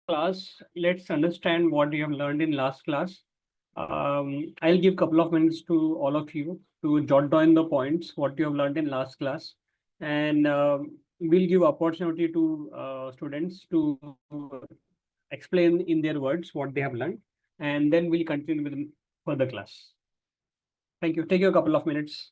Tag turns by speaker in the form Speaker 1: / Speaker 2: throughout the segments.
Speaker 1: class, let's understand what you have learned in last class. I'll give a couple of minutes to all of you to jot down the points, what you have learned in last class. And we'll give opportunity to students to explain in their words what they have learned. And then we'll continue with further class. Thank you. Take you a couple of minutes.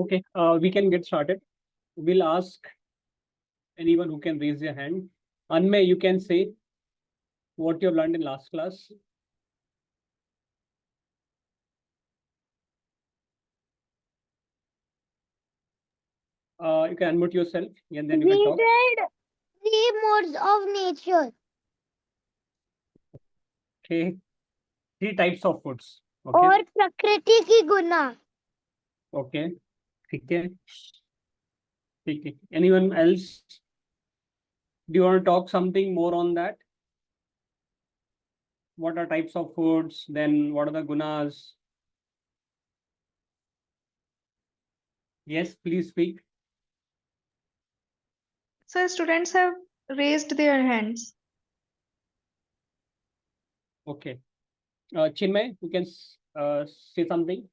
Speaker 1: Okay, we can get started. We'll ask anyone who can raise their hand. Anmay, you can say what you have learned in last class. You can unmute yourself and then you can
Speaker 2: We
Speaker 1: talk.
Speaker 2: read three modes of nature.
Speaker 1: Okay, 3 types of foods. Okay.
Speaker 2: और प्रकृति की गुना.
Speaker 1: Okay. ठीक है. ठीक है. Anyone else? Do you want to talk something more on that? What are types of foods? Then what are the gunas? Yes, please speak.
Speaker 3: So students have raised their hands.
Speaker 1: Okay. Chinmay, you can say something.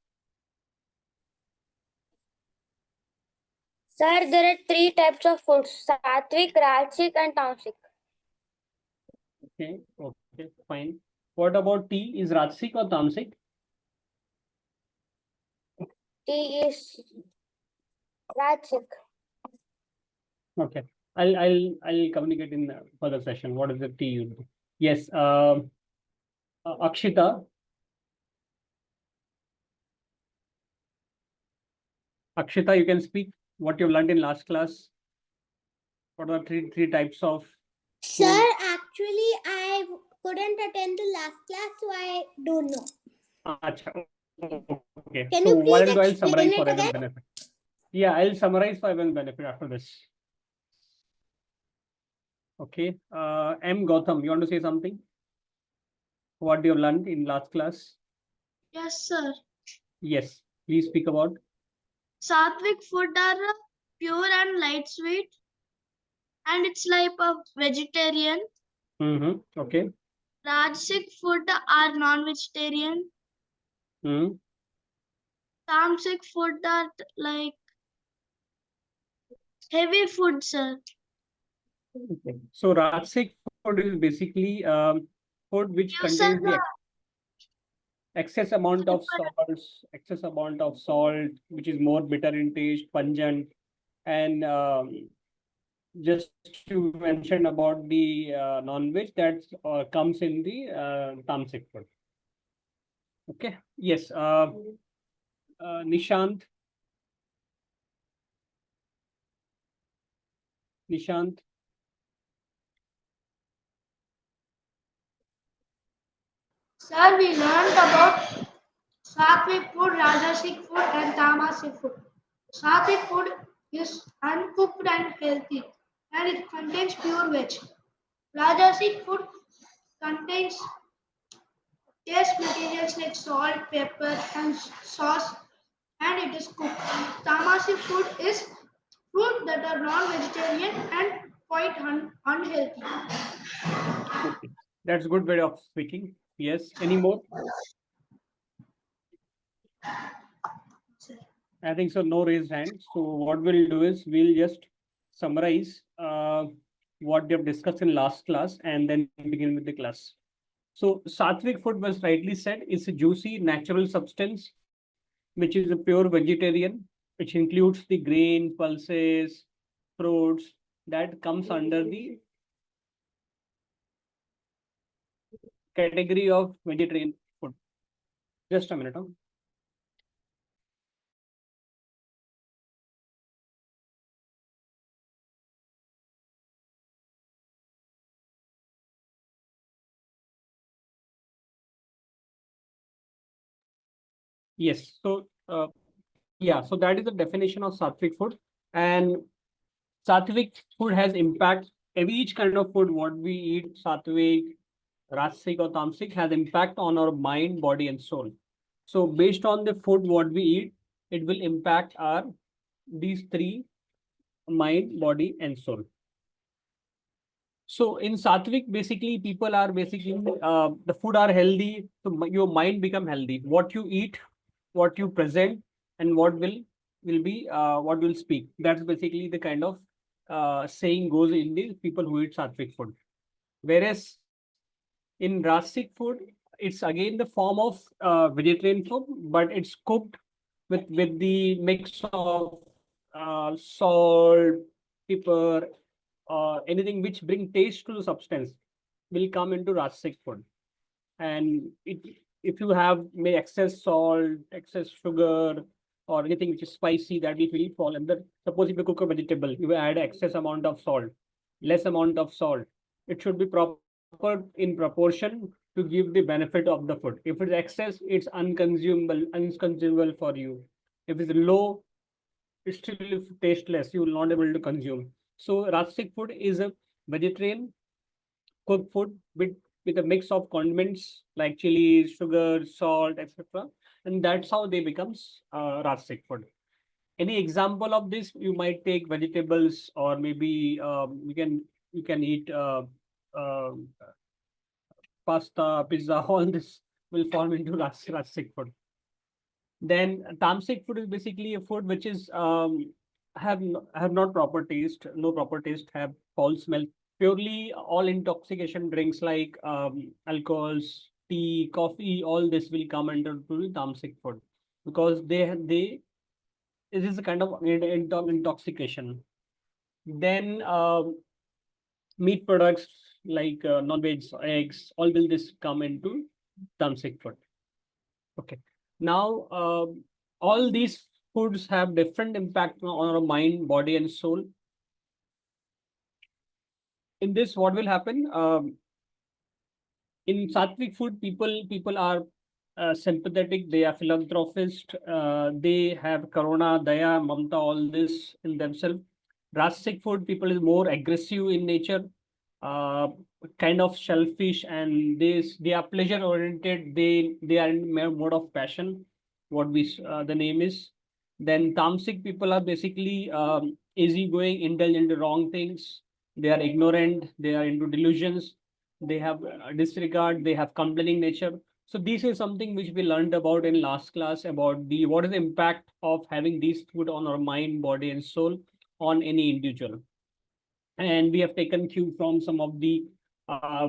Speaker 4: Sir, there are 3 types of foods: sattvic, rajasic, and tamasic.
Speaker 1: Okay. Okay. Fine. What about tea? Is rajasic or tamasic?
Speaker 4: Tea is rajasic.
Speaker 1: Okay. I'll communicate in the further session. What is the tea you do? Yes. Akshita. Akshita, you can speak what you've learned in last class. What are three types of
Speaker 2: Sir,
Speaker 1: food?
Speaker 2: actually, I couldn't attend the last class, so I don't know.
Speaker 1: Achha, okay.
Speaker 2: Can
Speaker 1: So
Speaker 2: you
Speaker 1: what
Speaker 2: please
Speaker 1: I'll do, I'll
Speaker 2: explain
Speaker 1: summarize
Speaker 2: it
Speaker 1: for everyone's
Speaker 2: again?
Speaker 1: benefit. Yeah, I'll summarize for everyone's benefit after this. Okay. M. Gautam, you want to say something? What you have learned in last class?
Speaker 5: Yes, sir.
Speaker 1: Yes. Please speak about.
Speaker 5: Sattvic food are pure and light sweet, and it's like a vegetarian.
Speaker 1: Okay.
Speaker 5: Rajasic food are non-vegetarian. Tamasic food are like heavy food, sir.
Speaker 1: Okay. So Rajasic food is basically food which
Speaker 5: Gives us
Speaker 1: contains the excess amount of salt, which is more bitter in taste, pungent, and just to mention about the non-veg that comes in the tamasic food. Okay. Yes. Nishant. Nishant.
Speaker 5: Sir, we learned about Sattvic food, Rajasic food, and Tamasic food. Sattvic food is uncooked and healthy, and it contains pure veg. Rajasic food contains taste materials like salt, pepper, and sauce, and it is cooked. Tamasic food is food that are non-vegetarian and quite unhealthy.
Speaker 1: Okay. That's a good way of speaking. Yes. Any more? I think so. No raised hand. So what we'll do is we'll just summarize what we have discussed in last class and then begin with the class. So sattvic food was rightly said is a juicy natural substance, which is a pure vegetarian, which includes the grain, pulses, fruits that comes under the category of vegetarian food. Just a minute. Huh? Yes. So yeah, so that is the definition of sattvic food. And sattvic food has impact. Every each kind of food, what we eat, sattvic, rasic or tamasic, has impact on our mind, body, and soul. So based on the food what we eat, it will impact our these three: mind, body, and soul. So in sattvic, basically people are basically the food are healthy, so your mind become healthy. What you eat, what you present, and what will be what will speak. That's basically the kind of saying goes in the people who eat sattvic food. Whereas in rasic food, it's again the form of vegetarian food, but it's cooked with the mix of salt, pepper, anything which bring taste to the substance will come into rasic food. And if you have may excess salt, excess sugar, or anything which is spicy, that will fall under. Suppose if you cook a vegetable, you add excess amount of salt, less amount of salt. It should be proper in proportion to give the benefit of the food. If it's excess, it's unconsumable for you. If it's low, it's still tasteless. You will not able to consume. So Rasic food is a vegetarian cooked food with a mix of condiments like chili, sugar, salt, etc. And that's how they becomes Rasic food. Any example of this? You might take vegetables, or maybe you can eat uh, pasta, pizza. All this will form into Rasic food. Then tamasic food is basically a food which is have not proper taste, no proper taste, have foul smell. Purely all intoxication drinks like alcohols, tea, coffee, all this will come under to the tamasic food because they it is a kind of intoxication. Then meat products like non-veg, eggs, all will this come into tamasic food. Okay. Now, all these foods have different impact on our mind, body, and soul. In this, what will happen? In sattvic food, people are sympathetic. They are philanthropist. They have karuna, daya, mamta, all this in themselves. Rasic food, people is more aggressive in nature, uh, kind of selfish, and they are pleasure oriented. They are in mode of passion. What the name is. Then tamasic people are basically easygoing, indulge into wrong things. They are ignorant. They are into delusions. They have disregard. They have complaining nature. So this is something which we learned about in last class about the what is the impact of having these food on our mind, body, and soul on any individual. And we have taken cue from some of the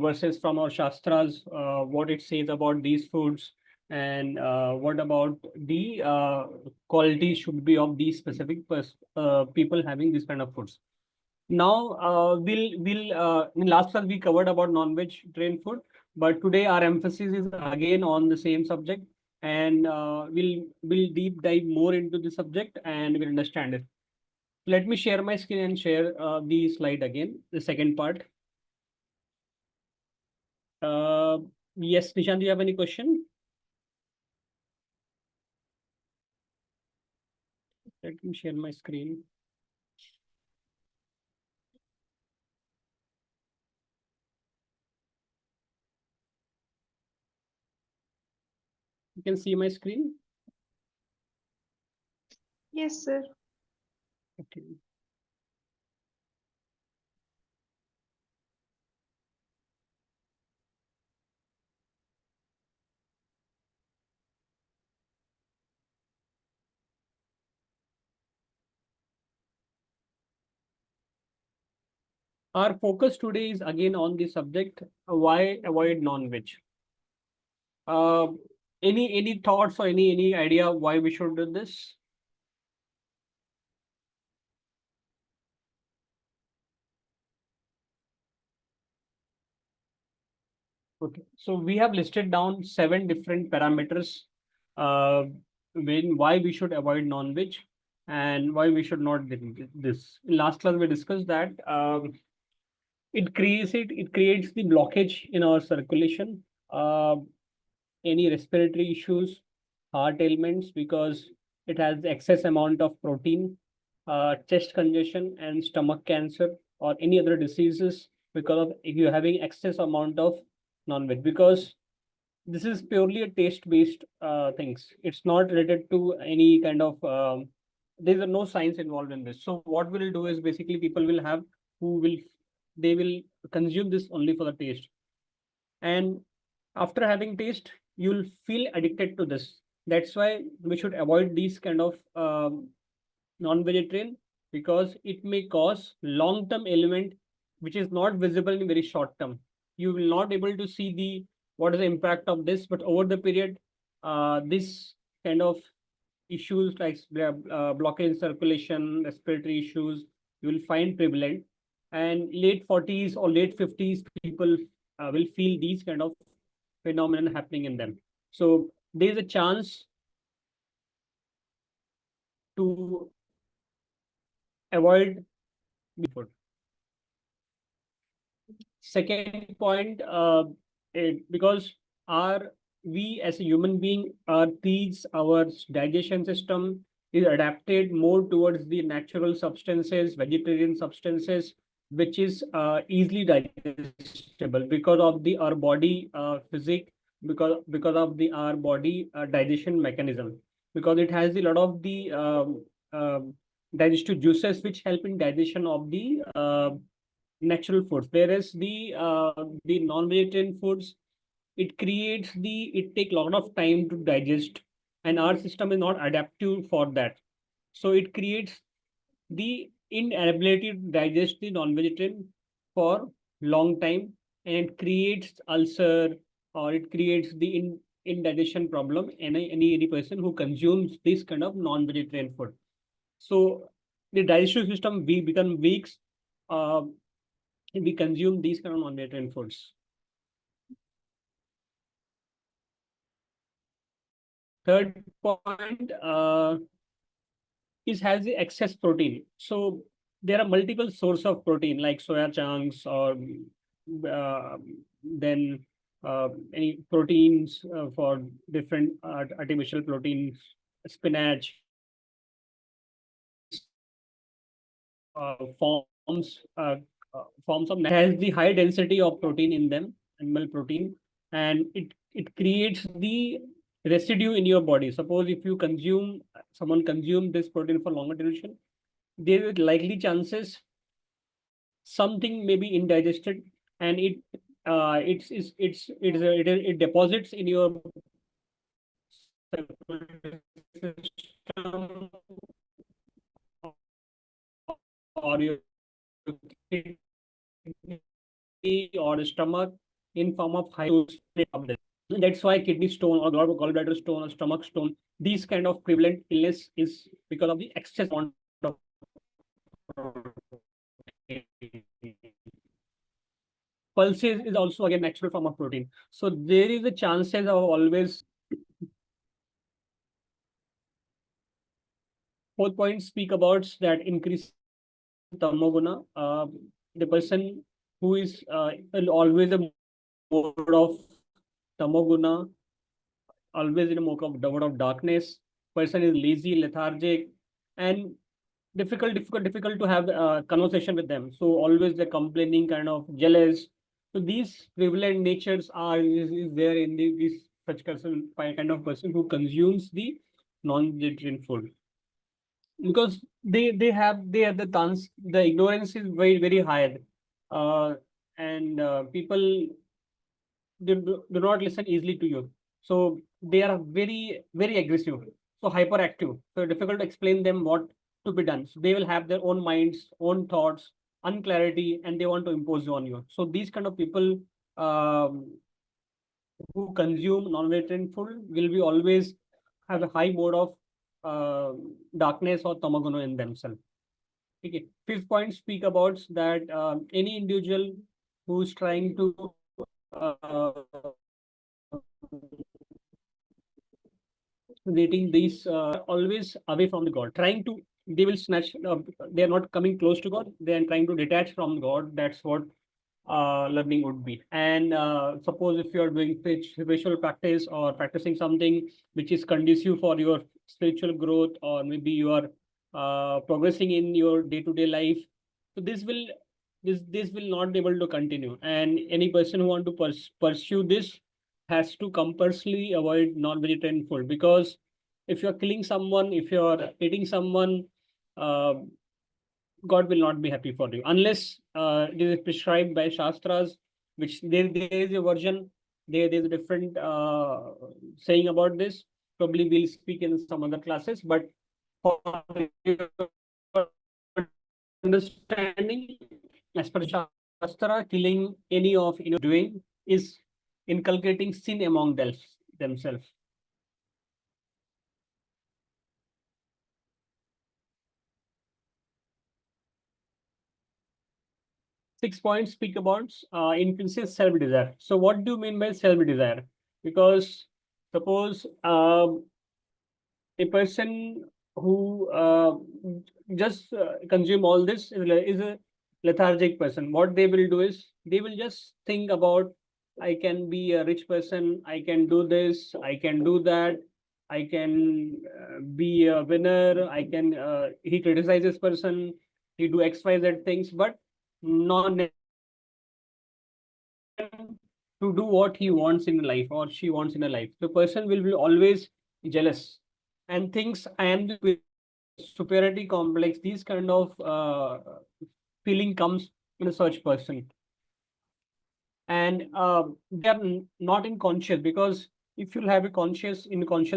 Speaker 1: verses from our shastras, what it says about these foods, and what about the quality should be of these specific people having this kind of foods. Now, in last class we covered about non-veg train food, but today our emphasis is again on the same subject, and we'll deep dive more into the subject and we'll understand it. Let me share my screen and share the slide again, the second part. Uh, Yes, Nishan, do you have any question? Let me share my screen. You can see my screen.
Speaker 3: Yes, sir.
Speaker 1: Okay. Our focus today is again on the subject, why avoid non-veg. Uh, any thoughts or any idea why we should do this? Okay, so we have listed down 7 different parameters why we should avoid non-veg and why we should not do this. In last class, we discussed that it creates the blockage in our circulation, any respiratory issues, heart ailments, because it has excess amount of protein, chest congestion and stomach cancer or any other diseases because of if you're having excess amount of non-veg, because this is purely a taste based things. It's not related to any kind of there's no science involved in this. So what we'll do is basically people will have who will they will consume this only for the taste, and after having taste you'll feel addicted to this. That's why we should avoid these kind of non-vegetarian, because it may cause long-term ailment which is not visible in very short term. You will not able to see the what is the impact of this, but over the period, this kind of issues like blockage in circulation, respiratory issues, you will find prevalent. And late 40s or late 50s, people will feel these kind of phenomenon happening in them. So there is a chance to avoid food. Second point, because our we as a human being, our teeth, our digestion system is adapted more towards the natural substances, vegetarian substances, which is easily digestible because of the our body physic, because of the our body digestion mechanism, because it has a lot of the digestive juices which help in digestion of the natural foods, whereas the non-vegetarian foods, it take a lot of time to digest, and our system is not adaptive for that. So it creates the inability to digest the non-vegetarian for long time, and it creates ulcer, or it creates the indigestion problem in any person who consumes this kind of non-vegetarian food. So the digestive system we become weak, uh, we consume these kind of non-vegetarian foods. Third point is has the excess protein. So there are multiple source of protein like soya chunks or uh, then any proteins for different artificial proteins, spinach, forms forms of has the high density of protein in them, animal protein, and it creates the residue in your body. Suppose if you consume someone consume this protein for longer duration, there is likely chances something may be indigested, and it deposits in your system or your kidney or stomach in form of high dose. That's why kidney stone or gallbladder stone or stomach stone, these kind of prevalent illness is because of the excess amount of pulses is also again natural form of protein. So there is a chances of always. Fourth point speak about that increase tamoguna. The person who is always a mode of tamoguna, always in a mode of darkness. Person is lazy, lethargic, and difficult to have a conversation with them. So always they're complaining, kind of jealous. So these prevalent natures is there in this such person, kind of person who consumes the non-vegetarian food, because they have the chance. The ignorance is very high, and people do not listen easily to you. So they are very aggressive, so hyperactive. So difficult to explain them what to be done. So they will have their own minds, own thoughts, unclarity, and they want to impose on you. So these kind of people who consume non-vegetarian food will be always have a high mode of darkness or tamaguno in themselves. Okay. Fifth point speak about that any individual who's trying to uh, dating these always away from the God, trying to they will snatch. They are not coming close to God. They are trying to detach from God. That's what learning would be. And suppose if you are doing spiritual practice or practicing something which is conducive for your spiritual growth, or maybe you are progressing in your day-to-day life, so this will not be able to continue. And any person who want to pursue this has to compulsorily avoid non-vegetarian food, because if you're killing someone, if you're eating someone, uh, God will not be happy for you unless it is prescribed by Shastras, which there is a version, there's a different saying about this. Probably we'll speak in some other classes, but for your understanding, as per Shastra, killing any of doing is inculcating sin among themselves. 6 points speak about increases self-desire. So what do you mean by self-desire? Because suppose a person who just consume all this is a lethargic person. What they will do is they will just think about, I can be a rich person, I can do this, I can do that, I can be a winner, I can he criticizes person, he do XYZ things, but not to do what he wants in life or she wants in a life. The person will be always jealous and thinks I am the superiority complex. These kind of feeling comes in a such person, and they are not in conscious, because if you'll have a conscious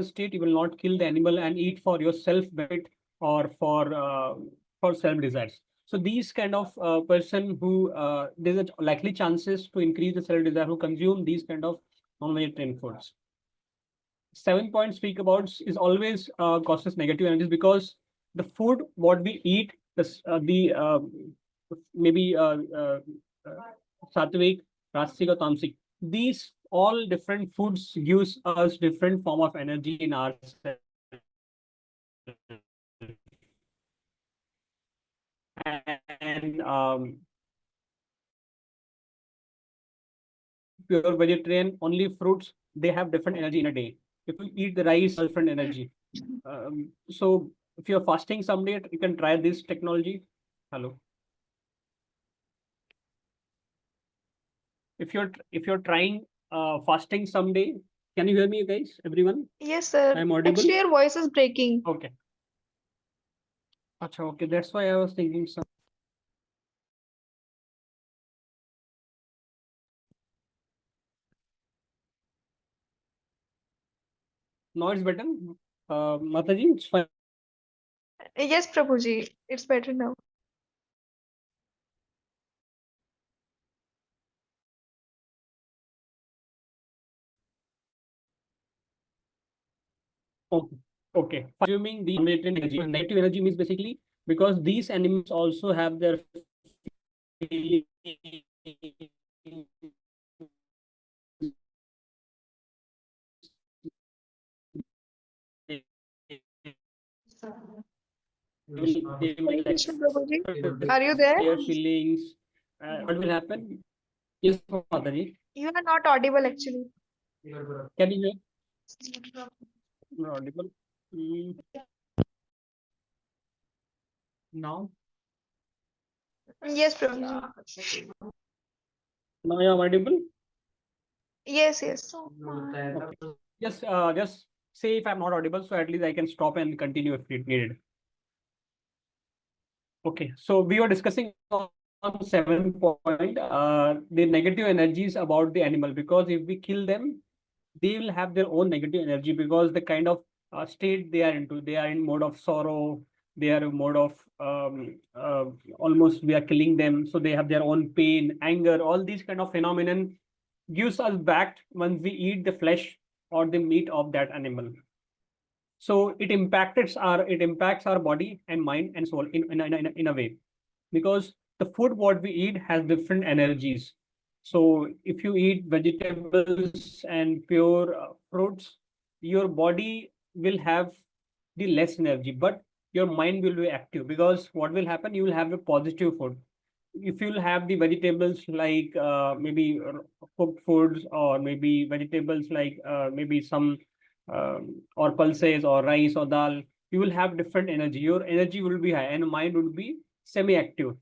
Speaker 1: state, you will not kill the animal and eat for your self benefit or for self desires. So these kind of person who there's a likely chances to increase the self desire who consume these kind of non-vegetarian foods. 7 points speak about is always causes negative energies, because the food what we eat, the maybe sattvic, rasic, or tamasic, these all different foods gives us different form of energy in ourselves. And pure vegetarian, only fruits, they have different energy in a day. If you eat the rice, different energy. So if you're fasting someday, you can try this technology. Hello. If you're trying fasting someday, can you hear me, guys? Everyone?
Speaker 3: Yes, sir.
Speaker 1: I'm audible?
Speaker 3: Actually, your voice is breaking.
Speaker 1: Okay. Acha, okay, that's why I was thinking some. Now it's better. Mataji, it's fine.
Speaker 3: Yes, Prabhuji, it's better now.
Speaker 1: Okay. Okay. Consuming the negative energy means basically because these animals also have their feelings. They will
Speaker 3: Krishna Prabhuji,
Speaker 1: express
Speaker 3: are you there?
Speaker 1: their feelings. What will happen? Yes, Mataji.
Speaker 3: You are not audible actually.
Speaker 1: Can you hear? Not audible. Mm, Now,
Speaker 3: Yes, Prabhuji.
Speaker 1: now you are audible.
Speaker 3: Yes, yes.
Speaker 1: Okay. Just say if I'm not audible, so at least I can stop and continue if it needed. Okay, so we were discussing on 7 point, the negative energies about the animal, because if we kill them, they will have their own negative energy, because the kind of state they are into, they are in mode of sorrow, they are in mode of almost we are killing them, so they have their own pain, anger, all these kind of phenomenon gives us back once we eat the flesh or the meat of that animal. So it impacts our body and mind and soul in a way, because the food what we eat has different energies. So if you eat vegetables and pure fruits, your body will have the less energy, but your mind will be active, because what will happen, you will have a positive food. If you'll have the vegetables like maybe cooked foods, or maybe vegetables like maybe some or pulses or rice or dal, you will have different energy. Your energy will be high and mind will be semi-active.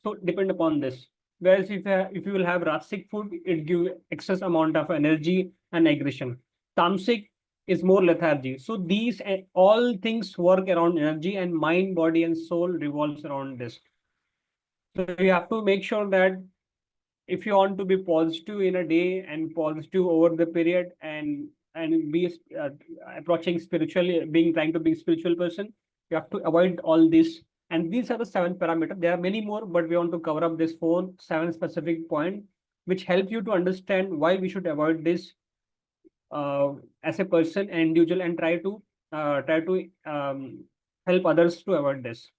Speaker 1: So depend upon this. Whereas if you will have rasic food, it give excess amount of energy and aggression. Tamasic is more lethargy. So these all things work around energy, and mind, body, and soul revolves around this. So you have to make sure that if you want to be positive in a day and positive over the period, and be approaching spiritually, being trying to be spiritual person, you have to avoid all this. And these are the 7 parameters. There are many more, but we want to cover up this 7 specific point, which help you to understand why we should avoid this as a person and individual, and try to help others to avoid this.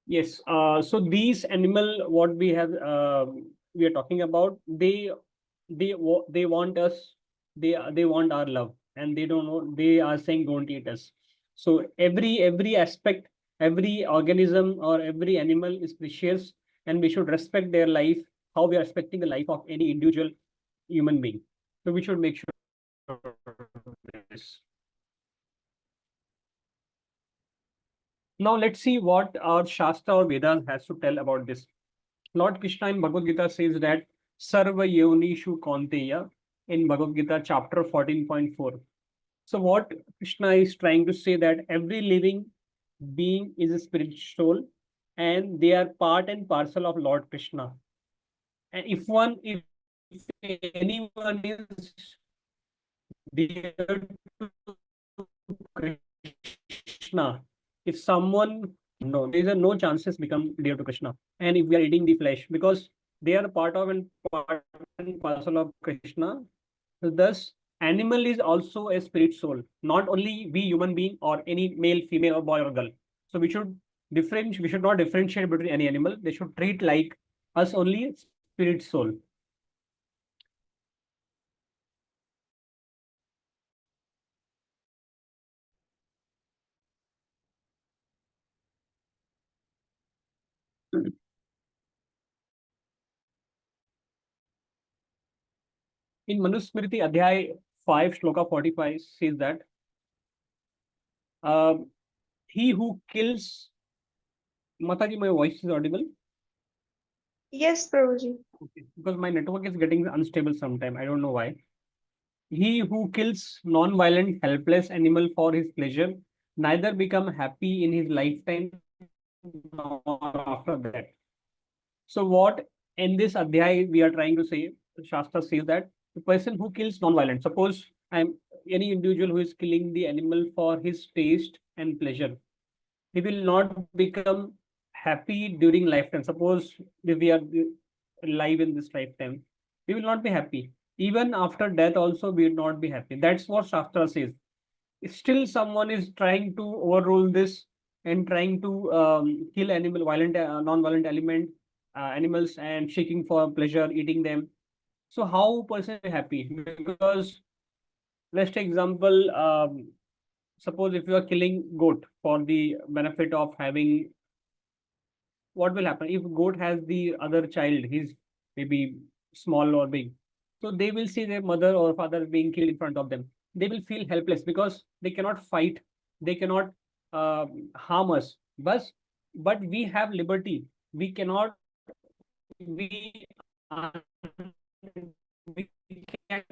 Speaker 1: Yes. So these animal, what we are talking about, they want us, they want our love, and they don't know. They are saying don't eat us. So every aspect, every organism or every animal is precious, and we should respect their life. How we are respecting the life of any individual human being. So we should make sure this. Now let's see what our Shastra or Vedas has to tell about this. Lord Krishna in Bhagavad Gita says that Sarva Yonishu Kaunteya in Bhagavad Gita chapter 14.4. So what Krishna is trying to say, that every living being is a spiritual soul, and they are part and parcel of Lord Krishna. And if anyone is dear to Krishna, if someone, no, there are no chances become dear to Krishna. And if we are eating the flesh, because they are part and parcel of Krishna, so thus animal is also a spirit soul, not only we human being or any male, female, or boy or girl. So we should not differentiate between any animal. They should treat like us only, spirit soul. In Manusmriti Adhyay 5, Shloka 45 says that uh, he who kills, Mataji, my voice is audible?
Speaker 3: Yes, Prabhuji.
Speaker 1: Okay. Because my network is getting unstable sometime. I don't know why. He who kills non-violent, helpless animal for his pleasure neither become happy in his lifetime nor after that. So what in this adhyay we are trying to say, Shastra says that the person who kills non-violent, suppose I'm any individual who is killing the animal for his taste and pleasure, he will not become happy during lifetime. Suppose if we are alive in this lifetime, we will not be happy. Even after death also, we will not be happy. That's what Shastra says. Still someone is trying to overrule this and trying to kill violent, non-violent animals, and seeking for pleasure, eating them. So how person is happy? Because let's take example, suppose if you are killing goat for the benefit of having what will happen if goat has the other child? He's maybe small or big. So they will see their mother or father being killed in front of them. They will feel helpless because they cannot fight. They cannot harm us. But we have liberty. We cannot. We we can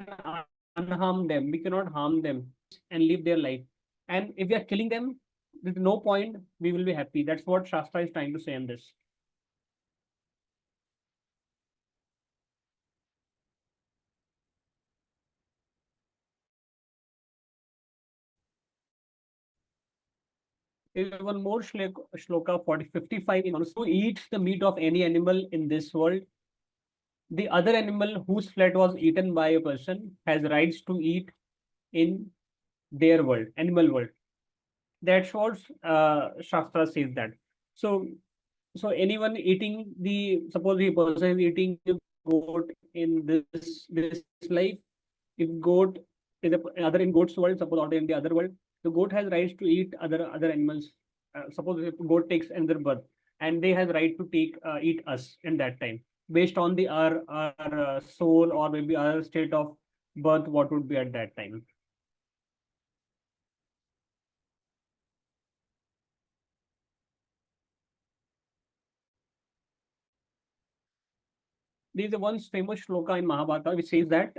Speaker 1: unharm them. We cannot harm them and live their life. And if we are killing them, there's no point. We will be happy. That's what Shastra is trying to say in this. There's one more shloka 55 in Manu. Who eats the meat of any animal in this world, the other animal whose flesh was eaten by a person has rights to eat in their world, animal world. That's what Shastra says that. So, so anyone eating suppose the person is eating the goat in this life, if goat is other in goat's world, suppose or in the other world, the goat has rights to eat other animals. Suppose if goat takes another birth, and they have right to eat us in that time, based on our soul or maybe our state of birth, what would be at that time. There is a once famous shloka in Mahabharata which says that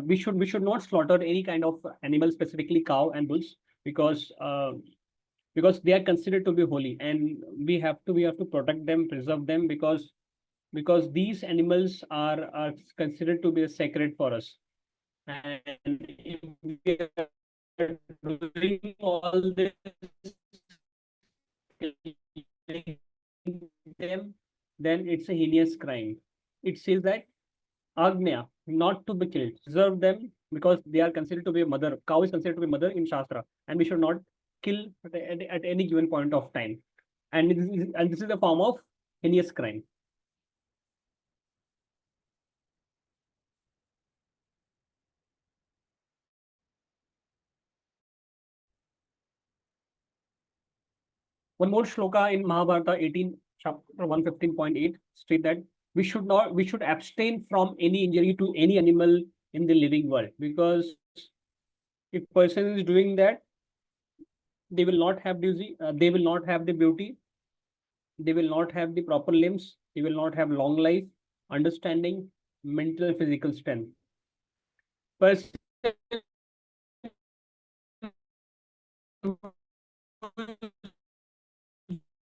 Speaker 1: we should not slaughter any kind of animal, specifically cow and bulls, because they are considered to be holy, and we have to protect them, preserve them, because these animals are considered to be sacred for us. And if we are doing all this, them, then it's a heinous crime. It says that Agnya, not to be killed. Preserve them because they are considered to be a mother. Cow is considered to be mother in Shastra, and we should not kill at any given point of time. And this is a form of heinous crime. One more shloka in Mahabharata 18, chapter 115.8 state that we should abstain from any injury to any animal in the living world, because if person is doing that, they will not have beauty, they will not have the beauty, they will not have the proper limbs, they will not have long life, understanding, mental and physical strength. Person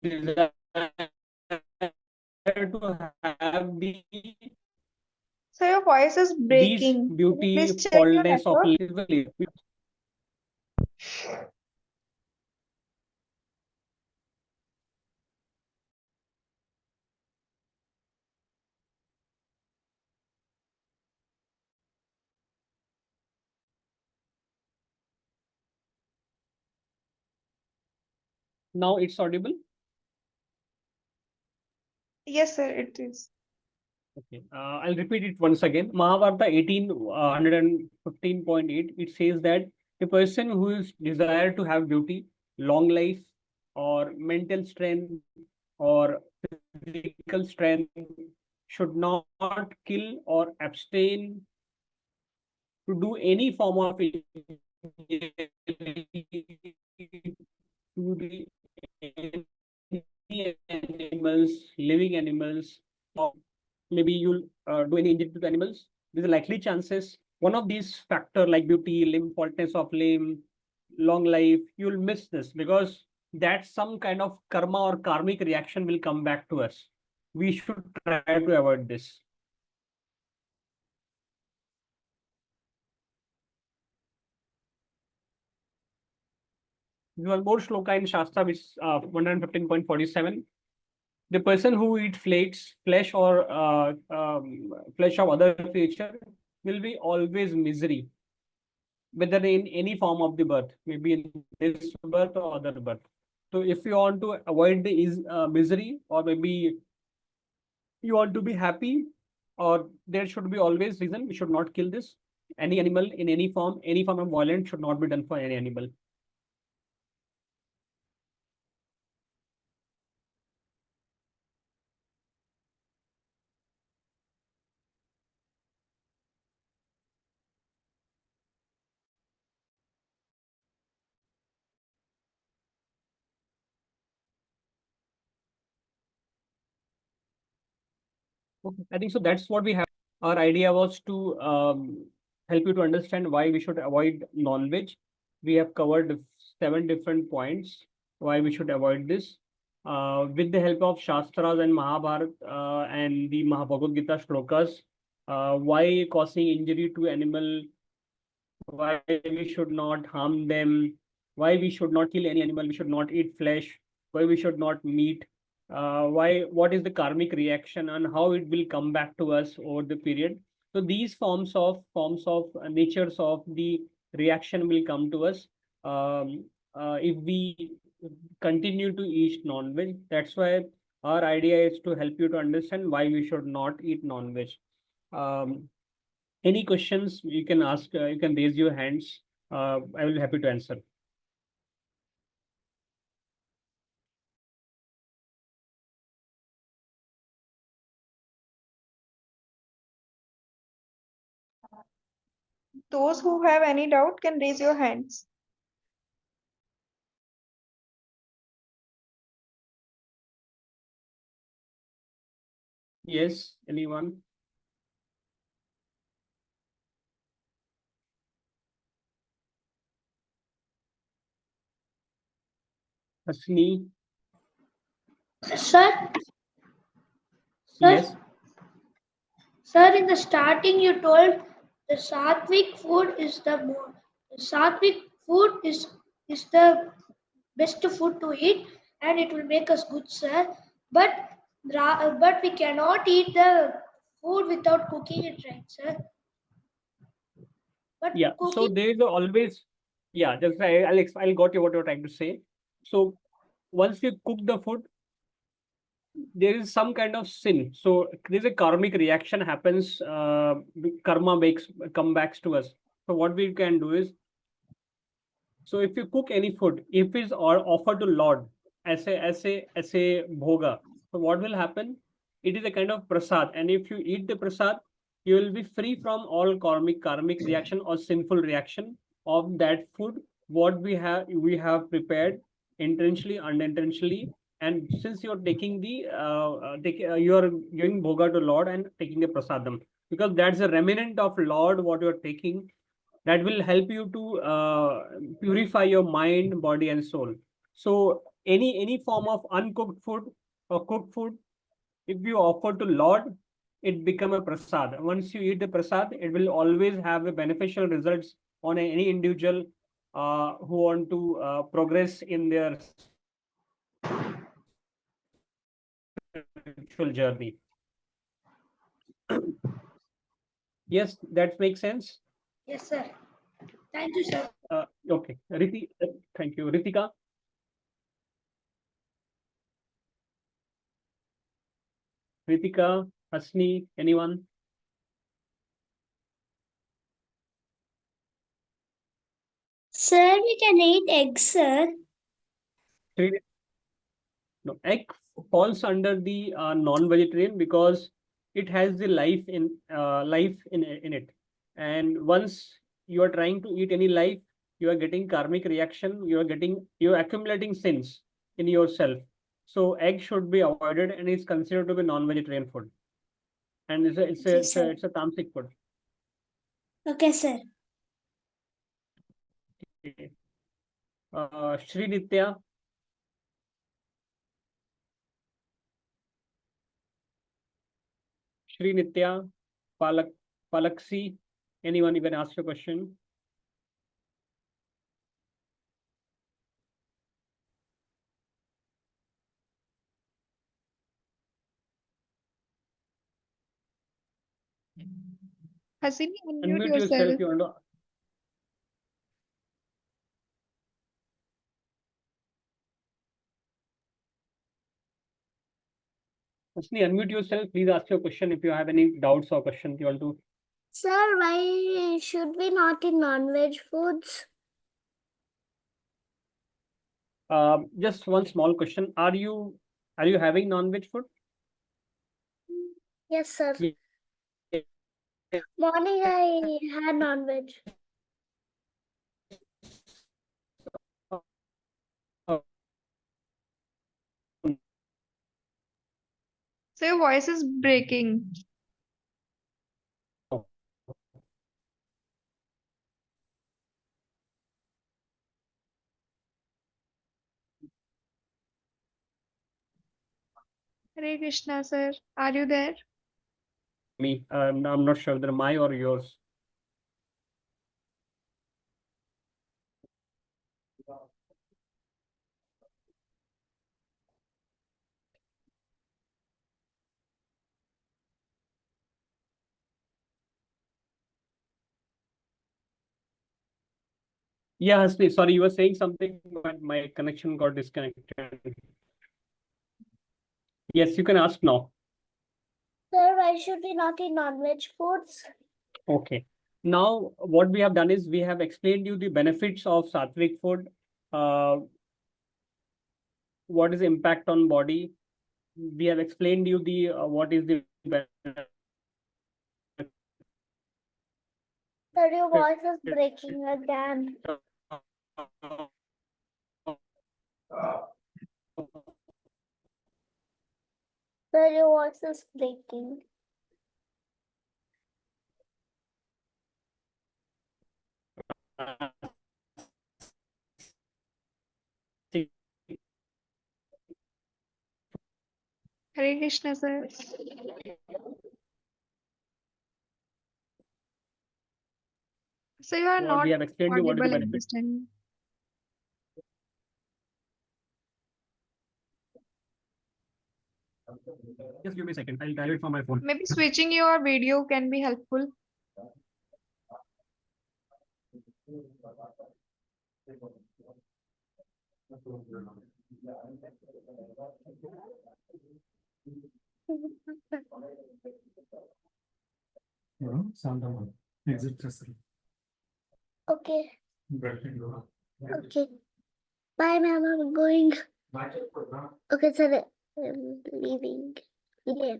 Speaker 1: desire to have
Speaker 3: So your voice is
Speaker 1: these
Speaker 3: breaking. Can you please check your
Speaker 1: beautifulness of
Speaker 3: network?
Speaker 1: life. Now it's audible.
Speaker 3: Yes, sir, it is.
Speaker 1: Okay, I'll repeat it once again. Mahabharata 115.8, it says that the person who is desire to have beauty, long life, or mental strength, or physical strength should not kill or abstain to do any form of injury to the any animals, living animals, or maybe you'll do any injury to the animals. There's a likely chances one of these factor like beauty, limb, faultness of limb, long life, you'll miss this because that some kind of karma or karmic reaction will come back to us. We should try to avoid this. One more shloka in Shastra, which is 115.47. The person who eats flesh or flesh of other creature will be always misery, whether in any form of the birth, maybe in this birth or other birth. So if you want to avoid the misery, or maybe you want to be happy, or there should be always reason, we should not kill this. Any animal in any form of violence should not be done for any animal. Okay. I think so. That's what we have. Our idea was to help you to understand why we should avoid non-veg. We have covered 7 different points why we should avoid this. With the help of Shastras and Mahabharata and the Bhagavad Gita shlokas, why causing injury to animal, why we should not harm them, why we should not kill any animal, we should not eat flesh, why we should not meat, what is the karmic reaction and how it will come back to us over the period. So these forms of natures of the reaction will come to us if we continue to eat non-veg. That's why our idea is to help you to understand why we should not eat non-veg. Any questions you can ask, you can raise your hands. I will be happy to answer.
Speaker 3: Those who have any doubt can raise your hands.
Speaker 1: Yes, anyone? Hasni?
Speaker 5: Sir, sir,
Speaker 1: Yes.
Speaker 5: sir, in the starting you told the sattvic food is sattvic food is the best food to eat and it will make us good, sir. But but we cannot eat the food without cooking it, right, sir? But
Speaker 1: Yeah. So
Speaker 5: cooking,
Speaker 1: there is always, yeah, just I'll got you what you're trying to say. So once you cook the food, there is some kind of sin. So there's a karmic reaction happens, karma makes comebacks to us. So what we can do is, so if you cook any food, if it's or offered to Lord as a bhoga, so what will happen? It is a kind of prasad, and if you eat the prasad, you will be free from all karmic reaction or sinful reaction of that food. What we have prepared intentionally, unintentionally, and since you're taking you are giving bhoga to Lord and taking the prasadam, because that's a remnant of Lord what you're taking, that will help you to purify your mind, body, and soul. So any form of uncooked food or cooked food, if you offer to Lord, it become a prasad. Once you eat the prasad, it will always have a beneficial results on any individual who want to progress in their spiritual journey. Yes, that makes sense.
Speaker 5: yes, sir. Thank you, sir.
Speaker 1: Okay, thank you, Ritika. Ritika, Hasni, anyone?
Speaker 2: Sir, we can eat eggs, sir.
Speaker 1: No, egg falls under the non-vegetarian because it has the life in it, and once you are trying to eat any life, you are getting karmic reaction. You're accumulating sins in yourself. So egg should be avoided, and is considered to be non-vegetarian food, and
Speaker 2: Okay, sir.
Speaker 1: it's a tamasic food.
Speaker 2: Okay, sir.
Speaker 1: Okay. Shri Nitya, Shri Nitya, Palaksi, anyone, you can ask your question.
Speaker 3: Hasini, unmute
Speaker 1: Unmute yourself.
Speaker 3: yourself.
Speaker 1: You want to Hasni, unmute yourself. Please ask your question if you have any doubts or questions you want to.
Speaker 2: Sir, why should we not eat non-veg foods?
Speaker 1: Just one small question. Are you having non-veg food?
Speaker 2: Yes, sir.
Speaker 1: Yeah.
Speaker 2: Morning I had non-veg.
Speaker 3: So your voice is breaking. Hare Krishna, sir. Are you there?
Speaker 1: Me, I'm not sure whether my or yours. Yeah, Hasni, sorry, you were saying something, but my connection got disconnected. Yes, you can ask now.
Speaker 4: Sir, why should we not eat non-veg foods?
Speaker 1: Okay. Now, what we have done is we have explained you the benefits of sattvic food, what is the impact on body. We have explained you the what is the benefit.
Speaker 4: Sir, your voice is breaking again. Sir, your voice is breaking.
Speaker 3: Hare Krishna, sir. So you are
Speaker 1: Well,
Speaker 3: not
Speaker 1: we have explained you what is the
Speaker 3: audible at
Speaker 1: benefit.
Speaker 3: this time.
Speaker 1: Just give me a second. I'll dial it from my phone.
Speaker 3: Maybe switching your video can be helpful.
Speaker 6: Sound on. Exit test.
Speaker 4: Okay. Okay. Bye, ma'am. I'm going. Okay, sir. I'm leaving. Yeah.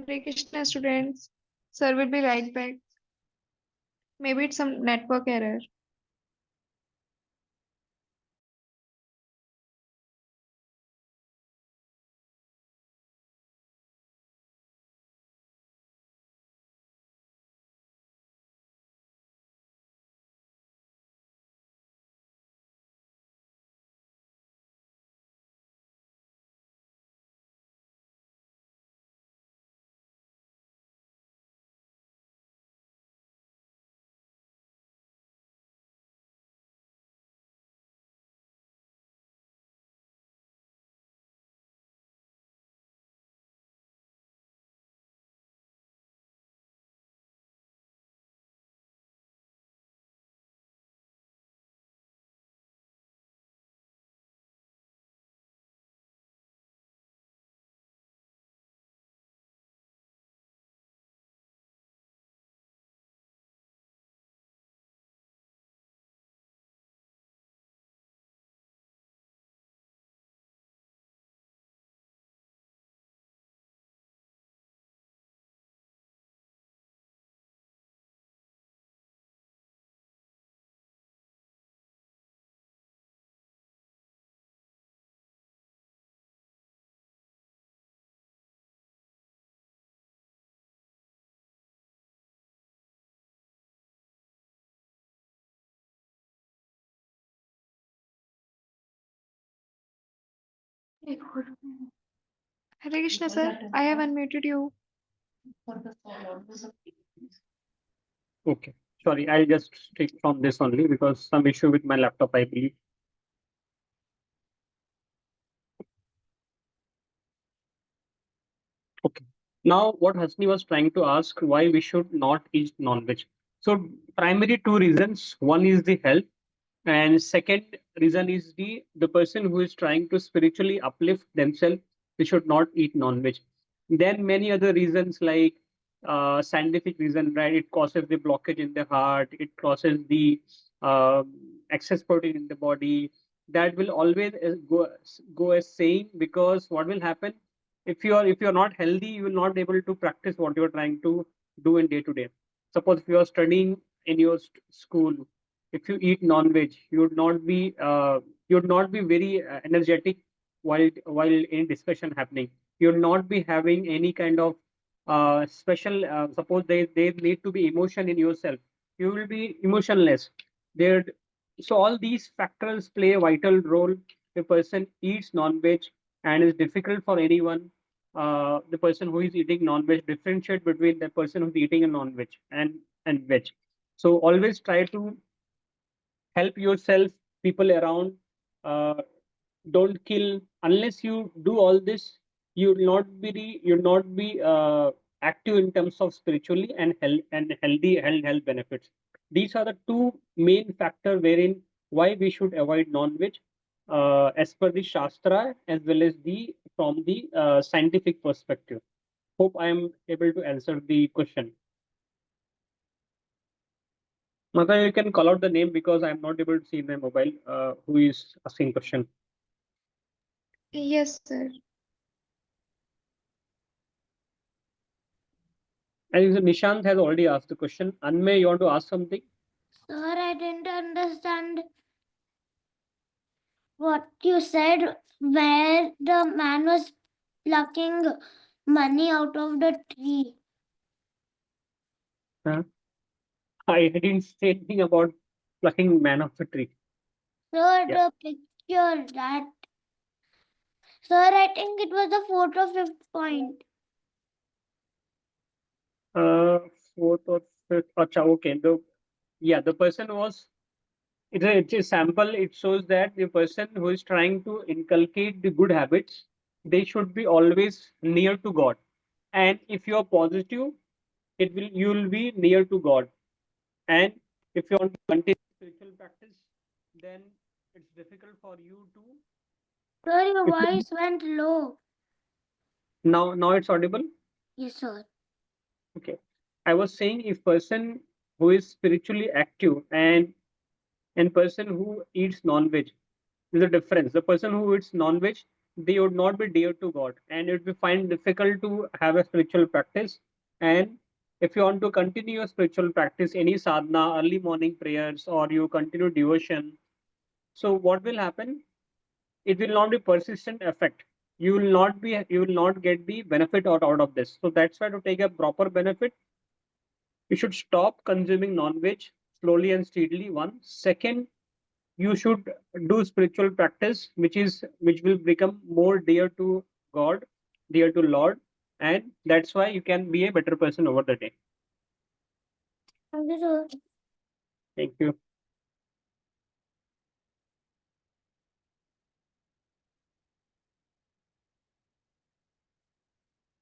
Speaker 3: Hare Krishna, students. Sir will be right back. Maybe it's some network error. Hare Krishna, sir. I have unmuted you.
Speaker 1: Okay. Sorry, I'll just take from this only because some issue with my laptop, I believe. Okay. Now, what Hasni was trying to ask, why we should not eat non-veg. So, primary two reasons. One is the health, and second reason is the person who is trying to spiritually uplift themselves. They should not eat non-veg. Then many other reasons like scientific reason, right? It causes the blockage in the heart. It causes the excess protein in the body. That will always go as saying, because what will happen if you're not healthy, you will not be able to practice what you're trying to do in day to day. Suppose if you are studying in your school, if you eat non-veg, you would not be very energetic while any discussion happening. You'll not be having any kind of special. Suppose they need to be emotion in yourself, you will be emotionless. There, so all these factors play a vital role. If a person eats non-veg, and it's difficult for anyone, the person who is eating non-veg, differentiate between the person who's eating a non-veg and veg. So always try to help yourself, people around. Uh, don't kill. Unless you do all this, you'll not be active in terms of spiritually and health and health benefits. These are the two main factors wherein why we should avoid non-veg, as per the shastra, as well as the from the scientific perspective. Hope I am able to answer the question. Mata, you can call out the name because I'm not able to see my mobile. Who is asking question?
Speaker 3: Yes, sir.
Speaker 1: I think Nishant has already asked the question. Anmay, you want to ask something?
Speaker 2: Sir, I didn't understand what you said, where the man was plucking money out of the tree.
Speaker 1: Huh? I didn't say anything about plucking man off the tree.
Speaker 2: Sir,
Speaker 1: Yeah.
Speaker 2: the picture that. Sir, I think it was the fourth or fifth point.
Speaker 1: Uh, Fourth or fifth. Acha, okay. The person was. It's a sample. It shows that the person who is trying to inculcate the good habits, they should be always near to God. And if you are positive, you will be near to God. And if you want to continue spiritual practice, then it's difficult for you to.
Speaker 2: Sir, your
Speaker 1: If you,
Speaker 2: voice went low.
Speaker 1: now it's audible.
Speaker 2: Yes, sir.
Speaker 1: Okay. I was saying, if person who is spiritually active and person who eats non-veg, there's a difference. The person who eats non-veg, they would not be dear to God, and it would be find difficult to have a spiritual practice. And if you want to continue your spiritual practice, any sadhana, early morning prayers, or you continue devotion, so what will happen? It will not be persistent effect. You will not get the benefit out of this. So that's why, to take a proper benefit, you should stop consuming non-veg slowly and steadily. One. Second, you should do spiritual practice, which will become more dear to God, dear to Lord, and that's why you can be a better person over the day.
Speaker 2: Thank you, sir.
Speaker 1: Thank you.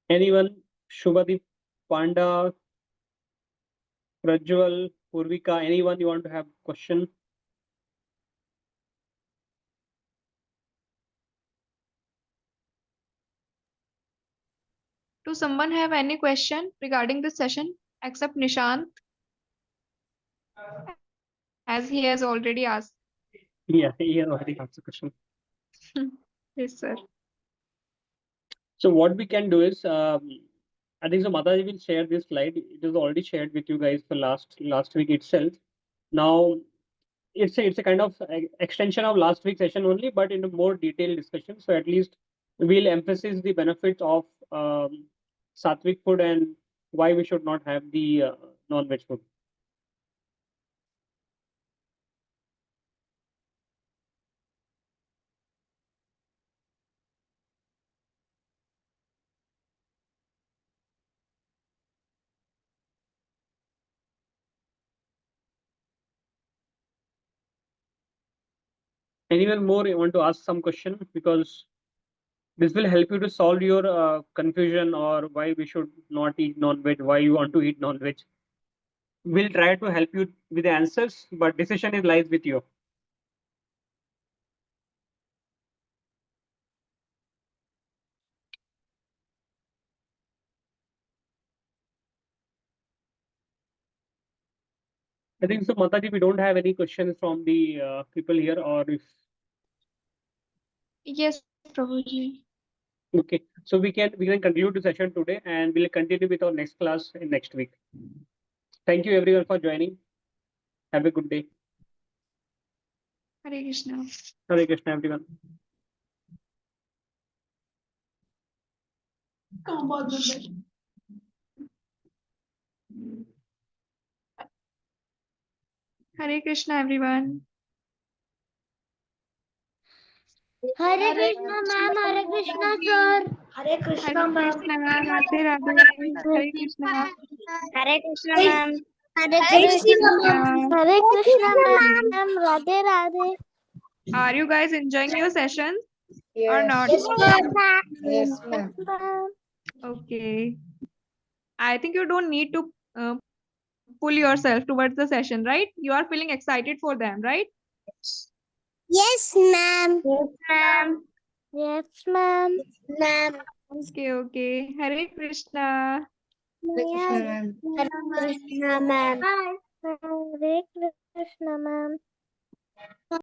Speaker 1: Anyone? Shubhadeep, Panda, Prajwal, Purvika, anyone you want to have question?
Speaker 3: Do someone have any question regarding this session except Nishant, as he has already asked?
Speaker 1: Yeah, he already asked the question.
Speaker 3: Yes, sir.
Speaker 1: So what we can do is, I think so. Mataji will share this slide. It is already shared with you guys for last week itself. Now it's a kind of extension of last week's session only, but in a more detailed discussion. So at least we'll emphasize the benefits of sattvic food and why we should not have the non-veg food. Anyone more want to ask some question, because this will help you to solve your confusion, or why we should not eat non-veg, why you want to eat non-veg. We'll try to help you with the answers, but decision is lies with you. I think so, Mataji, we don't have any questions from the people here, or if
Speaker 3: Yes, Prabhuji.
Speaker 1: okay, so we can conclude the session today, and we'll continue with our next class in next week. Thank you everyone for joining. Have a good day.
Speaker 3: Hare Krishna.
Speaker 1: Hare Krishna, everyone.
Speaker 3: Hare Krishna, everyone.
Speaker 2: Hare Krishna, ma'am. Hare Krishna, sir.
Speaker 5: Hare
Speaker 3: Hare
Speaker 5: Krishna, ma'am.
Speaker 3: Krishna, Radhe Radhe. Hare Krishna.
Speaker 4: Hare Krishna, ma'am.
Speaker 2: Hare
Speaker 5: Jai Shri
Speaker 3: Krishna.
Speaker 5: Ram.
Speaker 2: Hare Krishna, ma'am. Radhe Radhe.
Speaker 3: Are you guys enjoying your session or not?
Speaker 5: Yes, ma'am. Yes,
Speaker 2: Ma'am.
Speaker 3: Okay. I think you don't need to pull yourself towards the session, right? You are feeling excited for them, right?
Speaker 2: Yes, ma'am.
Speaker 4: Yes, ma'am.
Speaker 2: Yes, ma'am. Ma'am.
Speaker 3: Okay, okay. Hare Krishna.
Speaker 5: Hare Krishna, ma'am.
Speaker 2: Hare Krishna, ma'am. Hare Krishna, ma'am.